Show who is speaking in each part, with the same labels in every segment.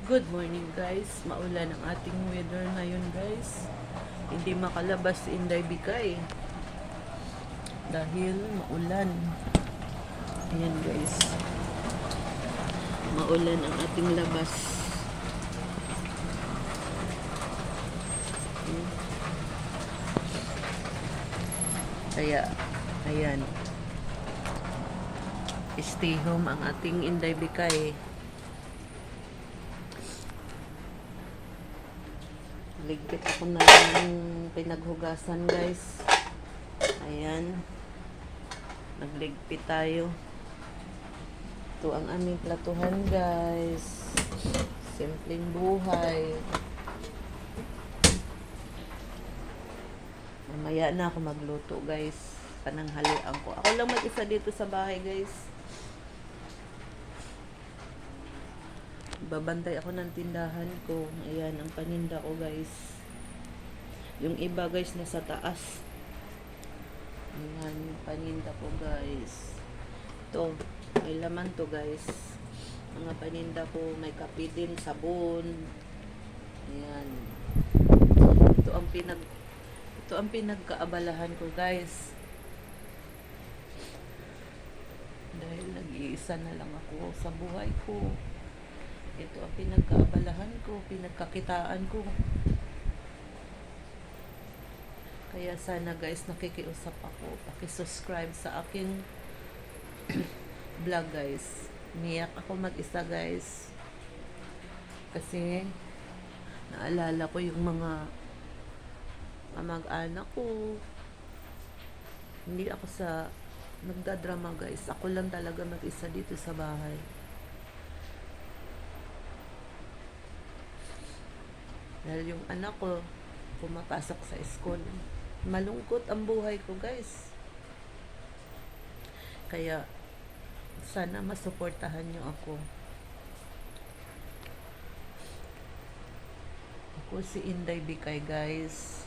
Speaker 1: Good morning guys. Maulan ang ating weather ngayon guys. Hindi makalabas si Inday Bikay dahil maulan. Ayan guys. Maulan ang ating labas. Kaya, ayan. Stay home ang ating Inday Bikay. Ligpit ako na ng pinaghugasan guys. Ayan. Nagligpit tayo. Ito ang aming platuhan guys. Simpleng buhay. Mamaya na ako magluto guys. Pananghalian ko. Ako lang mag-isa dito sa bahay guys. Babantay ako ng tindahan ko. Ayan, ang paninda ko guys. Yung iba guys nasa taas. Ayan, paninda ko guys. Ito, may laman to guys. Mga paninda ko, may kape din, sabon. Ayan. Ito ang pinagkaabalahan ko guys. Dahil nag-iisa na lang ako sa buhay ko. Ito ang pinagkaabalahan ko, pinagkakitaan ko. Kaya sana guys, nakikiusap ako. Paki-subscribe sa aking vlog guys. Umiyak ako mag-isa guys. Kasi naalala ko yung mga kamag-anak ko. Hindi ako sa nagdadrama guys. Ako lang talaga mag-isa dito sa bahay. Dahil yung anak ko pumapasok sa school. Malungkot ang buhay ko guys. Kaya sana masuportahan nyo ako. Ako si Inday Bikay guys.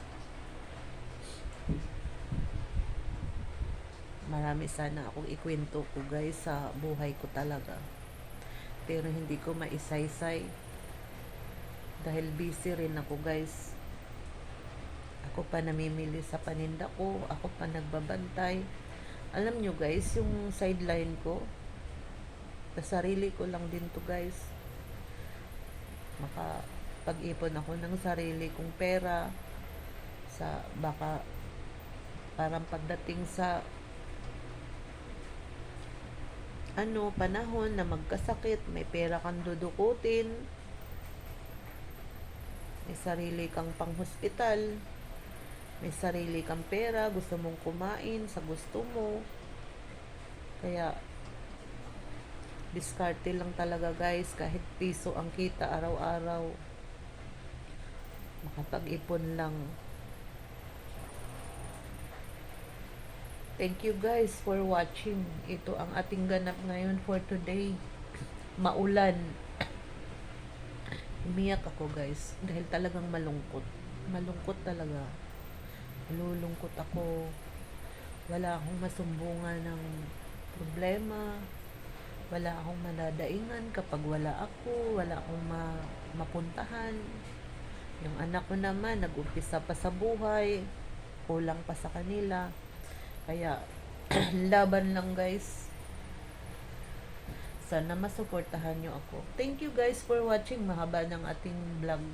Speaker 1: Marami sana akong ikwento ko guys sa buhay ko talaga. Pero hindi ko maisaysay. Dahil busy rin ako guys. Ako pa namimili sa paninda ko. Ako pa nagbabantay. Alam nyo guys, yung sideline ko, sa sarili ko lang din to guys. Makapag-ipon ako ng sarili kong pera. Baka parang pagdating sa panahon na magkasakit, may pera kang dudukutin. May sarili kang pang-hospital. May sarili kang pera. Gusto mong kumain sa gusto mo. Kaya, diskarte lang talaga guys. Kahit piso ang kita araw-araw. Makapag-ipon lang. Thank you guys for watching. Ito ang ating ganap ngayon for today. Maulan. Umiyak ako guys dahil talagang malungkot. Malungkot talaga. Malulungkot ako. Wala akong masumbungan ng problema. Wala akong madadaingan kapag wala ako. Wala akong mapuntahan. Yung anak ko naman nag-umpisa pa sa buhay. Kulang pa sa kanila. Kaya laban lang guys. Sana masuportahan nyo ako. Thank you guys for watching. Mahaba ng ating vlog.